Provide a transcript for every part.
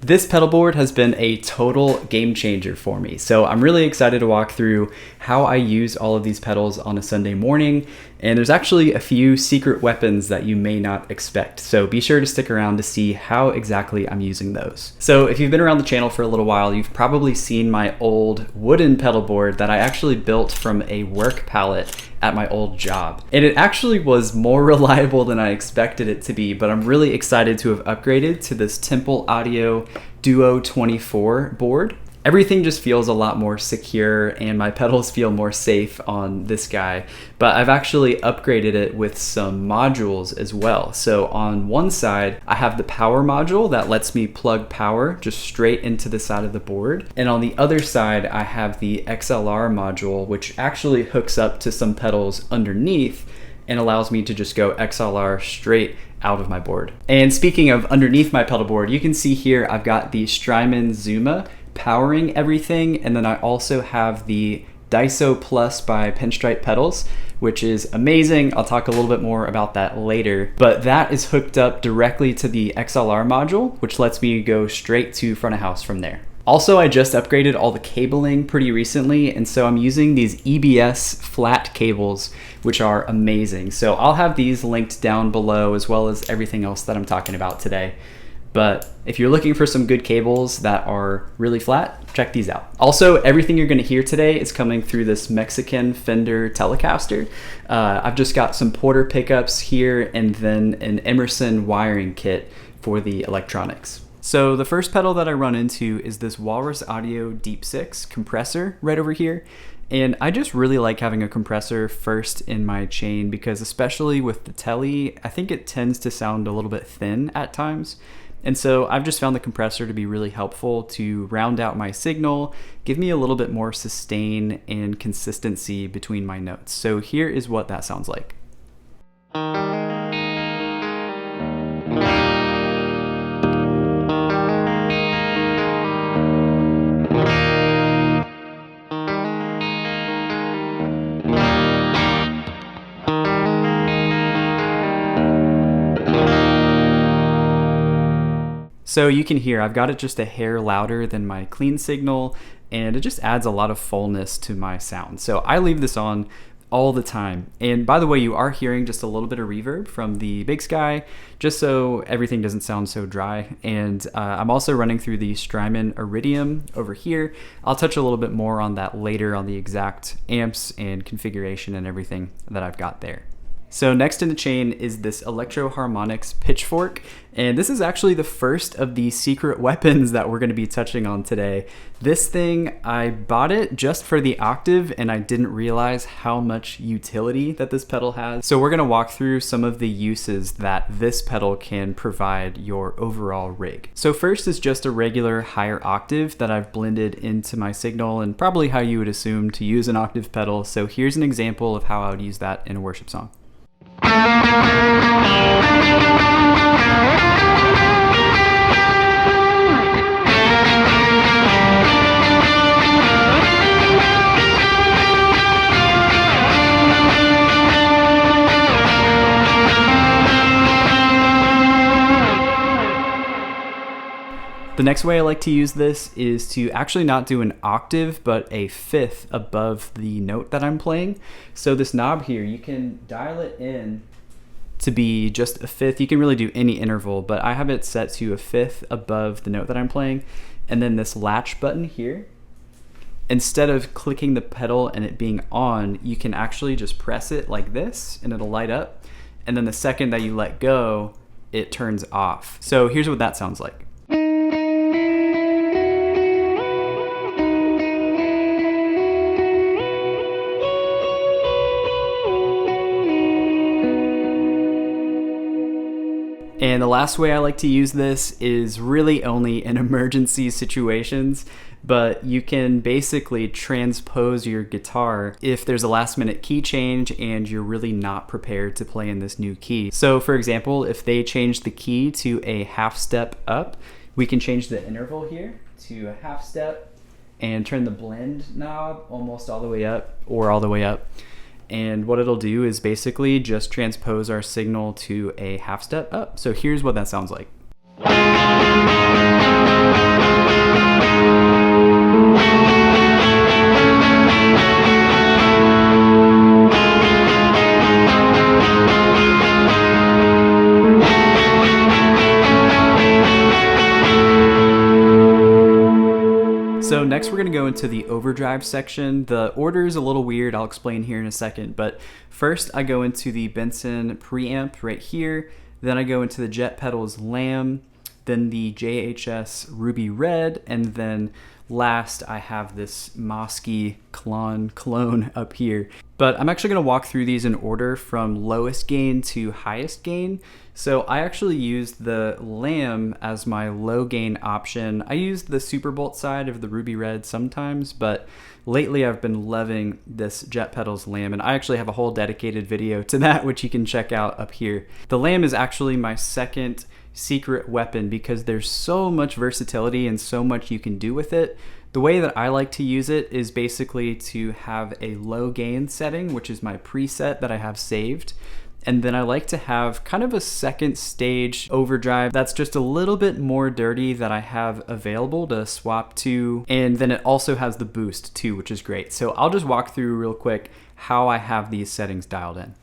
This pedal board has been a total game changer for me. So I'm really excited to walk through how I use all of these pedals on a Sunday morning. And there's actually a few secret weapons that you may not expect. So be sure to stick around to see how exactly I'm using those. So if you've been around the channel for a little while, you've probably seen my old wooden pedal board that I actually built from a work pallet at my old job. And it actually was more reliable than I expected it to be, but I'm really excited to have upgraded to this Temple Audio Duo 24 board. Everything just feels a lot more secure and my pedals feel more safe on this guy, but I've actually upgraded it with some modules as well. So on one side, I have the power module that lets me plug power just straight into the side of the board. And on the other side, I have the XLR module, which actually hooks up to some pedals underneath and allows me to just go XLR straight out of my board. And speaking of underneath my pedal board, you can see here I've got the Strymon Zuma powering everything, and then I also have the Daiso Plus by Pinstripe Pedals, which is amazing. I'll talk a little bit more about that later, but that is hooked up directly to the XLR module, which lets me go straight to front of house from there. Also, I just upgraded all the cabling pretty recently, and so I'm using these EBS flat cables, which are amazing. So I'll have these linked down below, as well as everything else that I'm talking about today. But if you're looking for some good cables that are really flat, check these out. Also, everything you're gonna hear today is coming through this Mexican Fender Telecaster. I've just got some Porter pickups here and then an Emerson wiring kit for the electronics. So the first pedal that I run into is this Walrus Audio Deep 6 compressor right over here. And I just really like having a compressor first in my chain because especially with the Tele, I think it tends to sound a little bit thin at times. And so I've just found the compressor to be really helpful to round out my signal, give me a little bit more sustain and consistency between my notes. So here is what that sounds like. So you can hear I've got it just a hair louder than my clean signal, and it just adds a lot of fullness to my sound. So I leave this on all the time. And by the way, you are hearing just a little bit of reverb from the Big Sky, just so everything doesn't sound so dry. And I'm also running through the Strymon Iridium over here. I'll touch a little bit more on that later on the exact amps and configuration and everything that I've got there. So next in the chain is this Electro Harmonics Pitchfork, and this is actually the first of the secret weapons that we're going to be touching on today. This thing, I bought it just for the Octave and I didn't realize how much utility that this pedal has. So we're going to walk through some of the uses that this pedal can provide your overall rig. So first is just a regular higher octave that I've blended into my signal, and probably how you would assume to use an octave pedal. So here's an example of how I would use that in a worship song. The next way I like to use this is to actually not do an octave, but a fifth above the note that I'm playing. So this knob here, you can dial it in to be just a fifth. You can really do any interval, but I have it set to a fifth above the note that I'm playing. And then this latch button here, instead of clicking the pedal and it being on, you can actually just press it like this and it'll light up. And then the second that you let go, it turns off. So here's what that sounds like. And the last way I like to use this is really only in emergency situations, but you can basically transpose your guitar if there's a last minute key change and you're really not prepared to play in this new key. So for example, if they change the key to a half step up, we can change the interval here to a half step and turn the blend knob almost all the way up or all the way up. And what it'll do is basically just transpose our signal to a half step up. So here's what that sounds like. So next we're going to go into the overdrive section. The order is a little weird, I'll explain here in a second, but first I go into the Benson preamp right here, then I go into the Jet Pedals Lamb, then the JHS Ruby Red, and then last I have this Mosky clone up here. But I'm actually going to walk through these in order from lowest gain to highest gain. So I actually used the Lamb as my low gain option. I used the Superbolt side of the Ruby Red sometimes, but lately I've been loving this Jet Pedals Lamb, and I actually have a whole dedicated video to that, which you can check out up here. The Lamb is actually my second secret weapon because there's so much versatility and so much you can do with it. The way that I like to use it is basically to have a low gain setting, which is my preset that I have saved. And then I like to have kind of a second stage overdrive that's just a little bit more dirty that I have available to swap to. And then it also has the boost too, which is great. So I'll just walk through real quick how I have these settings dialed in.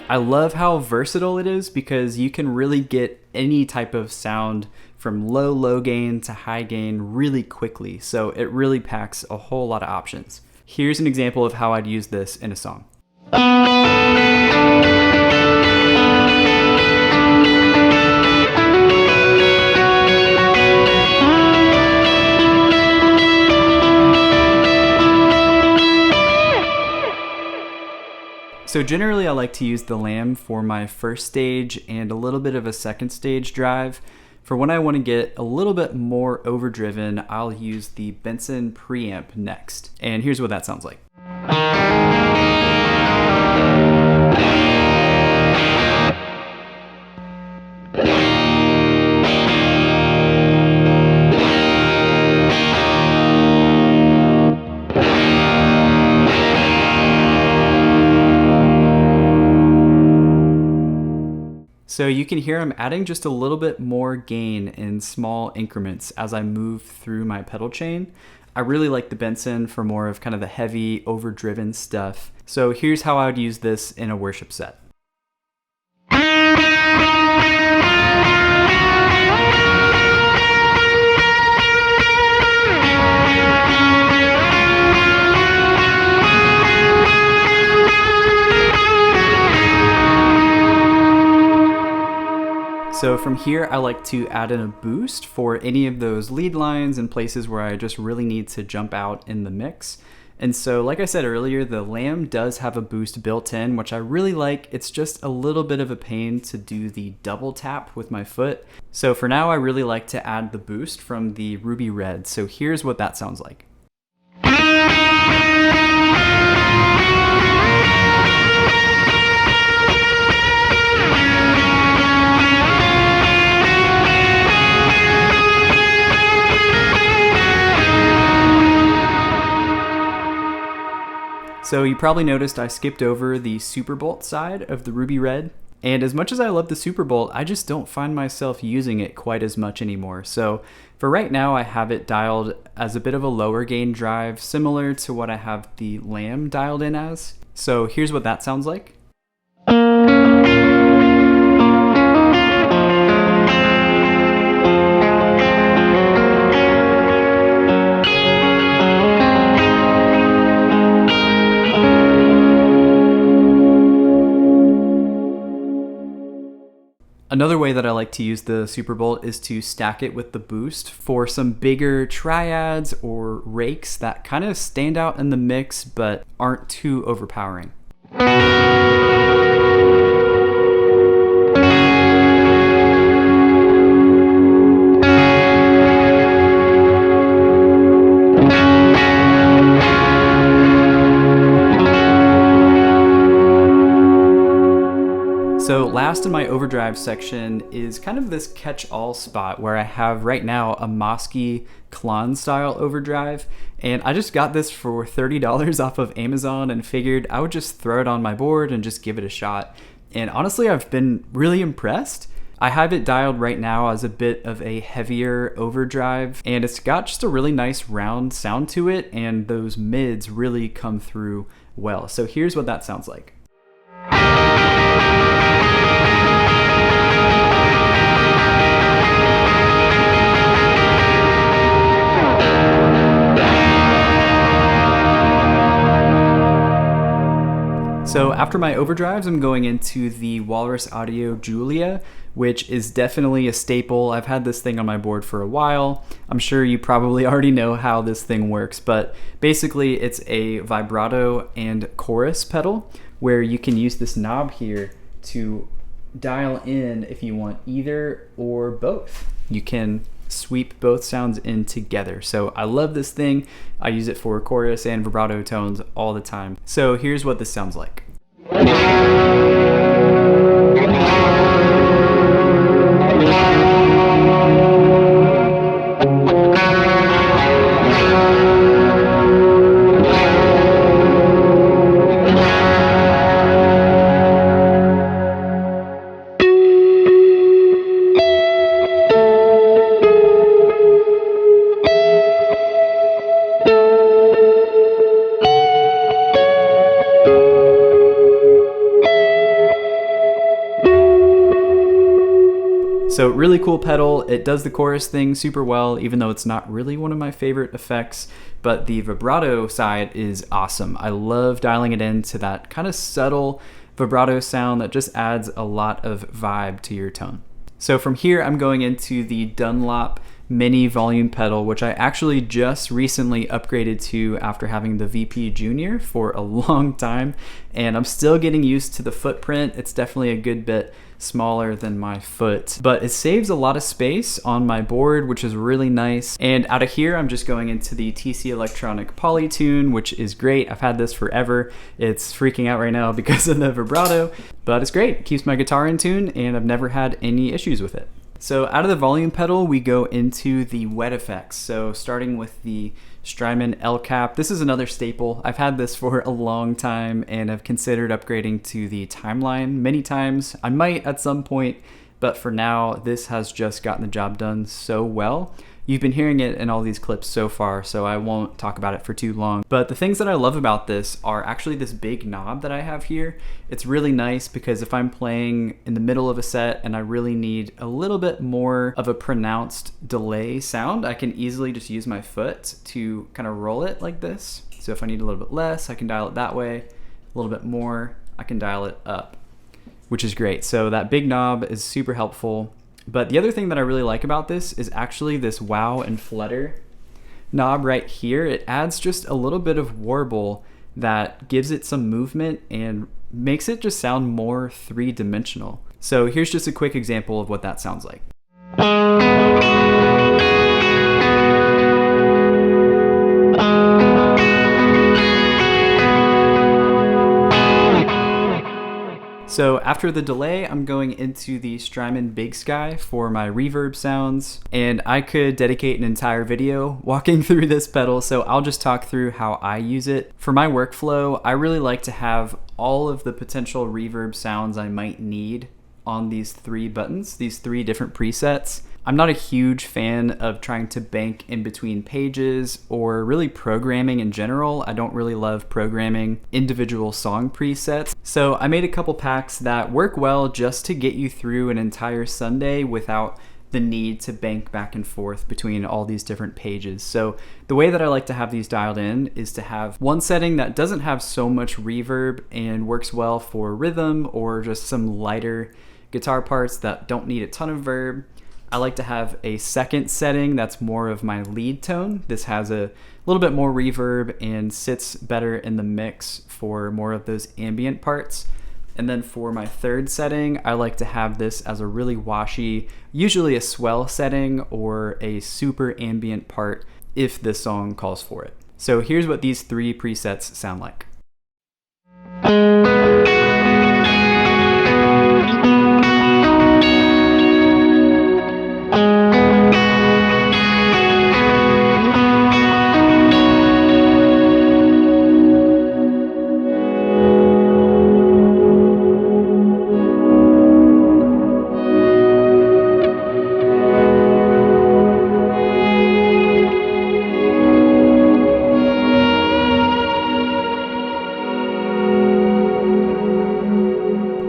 I love how versatile it is because you can really get any type of sound from low gain to high gain really quickly. So it really packs a whole lot of options. Here's an example of how I'd use this in a song. So generally I like to use the Lamb for my first stage and a little bit of a second stage drive. For when I want to get a little bit more overdriven, I'll use the Benson preamp next. And here's what that sounds like. So you can hear I'm adding just a little bit more gain in small increments as I move through my pedal chain. I really like the Benson for more of kind of the heavy, overdriven stuff. So here's how I would use this in a worship set. So from here, I like to add in a boost for any of those lead lines and places where I just really need to jump out in the mix. And so, like I said earlier, the Lamb does have a boost built in, which I really like. It's just a little bit of a pain to do the double tap with my foot. So for now, I really like to add the boost from the Ruby Red. So here's what that sounds like. So you probably noticed I skipped over the Superbolt side of the Ruby Red. And as much as I love the Superbolt, I just don't find myself using it quite as much anymore. So for right now, I have it dialed as a bit of a lower gain drive, similar to what I have the Lamb dialed in as. So here's what that sounds like. Another way that I like to use the Superbolt is to stack it with the boost for some bigger triads or rakes that kind of stand out in the mix but aren't too overpowering. So last in my overdrive section is kind of this catch-all spot where I have right now a Mosky Klon style overdrive, and I just got this for $30 off of Amazon and figured I would just throw it on my board and just give it a shot And honestly, I've been really impressed. I have it dialed right now as a bit of a heavier overdrive, and it's got just a really nice round sound to it, and those mids really come through well. So here's what that sounds like. So after my overdrives, I'm going into the Walrus Audio Julia, which is definitely a staple. I've had this thing on my board for a while. I'm sure you probably already know how this thing works, but basically it's a vibrato and chorus pedal where you can use this knob here to dial in if you want either or both. You can sweep both sounds in together. So I love this thing. I use it for chorus and vibrato tones all the time. So here's what this sounds like. So really cool pedal. It does the chorus thing super well, even though it's not really one of my favorite effects, but the vibrato side is awesome. I love dialing it into that kind of subtle vibrato sound that just adds a lot of vibe to your tone. So from here, I'm going into the Dunlop mini volume pedal, which I actually just recently upgraded to after having the VP Junior for a long time, and I'm still getting used to the footprint. It's definitely a good bit smaller than my foot, but it saves a lot of space on my board, which is really nice. And out of here, I'm just going into the TC Electronic Polytune, which is great. I've had this forever. It's freaking out right now because of the vibrato, but it's great. It keeps my guitar in tune, and I've never had any issues with it. So out of the volume pedal, we go into the wet effects. So starting with the Strymon L Cap. This is another staple. I've had this for a long time and have considered upgrading to the Timeline many times. I might at some point, but for now, this has just gotten the job done so well. You've been hearing it in all these clips so far, so I won't talk about it for too long. But the things that I love about this are actually this big knob that I have here. It's really nice because if I'm playing in the middle of a set and I really need a little bit more of a pronounced delay sound, I can easily just use my foot to kind of roll it like this. So if I need a little bit less, I can dial it that way. A little bit more, I can dial it up, which is great. So that big knob is super helpful. But the other thing that I really like about this is actually this wow and flutter knob right here. It adds just a little bit of warble that gives it some movement and makes it just sound more three-dimensional. So here's just a quick example of what that sounds like. So after the delay, I'm going into the Strymon Big Sky for my reverb sounds, and I could dedicate an entire video walking through this pedal, so I'll just talk through how I use it. For my workflow, I really like to have all of the potential reverb sounds I might need on these three buttons, these three different presets. I'm not a huge fan of trying to bank in between pages or really programming in general. I don't really love programming individual song presets. So I made a couple packs that work well just to get you through an entire Sunday without the need to bank back and forth between all these different pages. So the way that I like to have these dialed in is to have one setting that doesn't have so much reverb and works well for rhythm or just some lighter guitar parts that don't need a ton of verb. I like to have a second setting that's more of my lead tone. This has a little bit more reverb and sits better in the mix for more of those ambient parts. And then for my third setting, I like to have this as a really washy, usually a swell setting or a super ambient part if the song calls for it. So here's what these three presets sound like.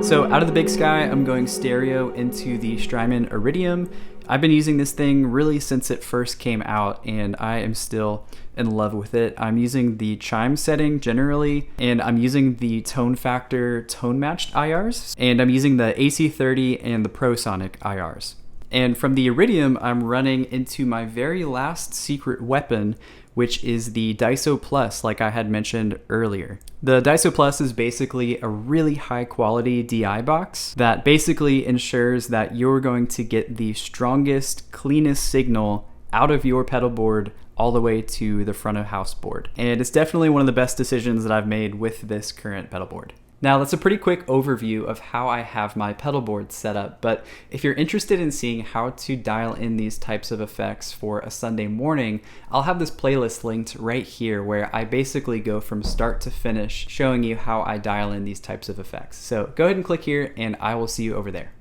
So out of the big sky, I'm going stereo into the Strymon Iridium. I've been using this thing really since it first came out, and I am still in love with it. I'm using the chime setting generally, and I'm using the tone factor tone matched IRs, and I'm using the AC30 and the ProSonic IRs. And from the Iridium, I'm running into my very last secret weapon, which is the Daiso Plus, like I had mentioned earlier. The Daiso Plus is basically a really high quality DI box that basically ensures that you're going to get the strongest, cleanest signal out of your pedal board all the way to the front of house board. And it's definitely one of the best decisions that I've made with this current pedal board. Now, that's a pretty quick overview of how I have my pedal board set up, but if you're interested in seeing how to dial in these types of effects for a Sunday morning, I'll have this playlist linked right here where I basically go from start to finish showing you how I dial in these types of effects. So go ahead and click here and I will see you over there.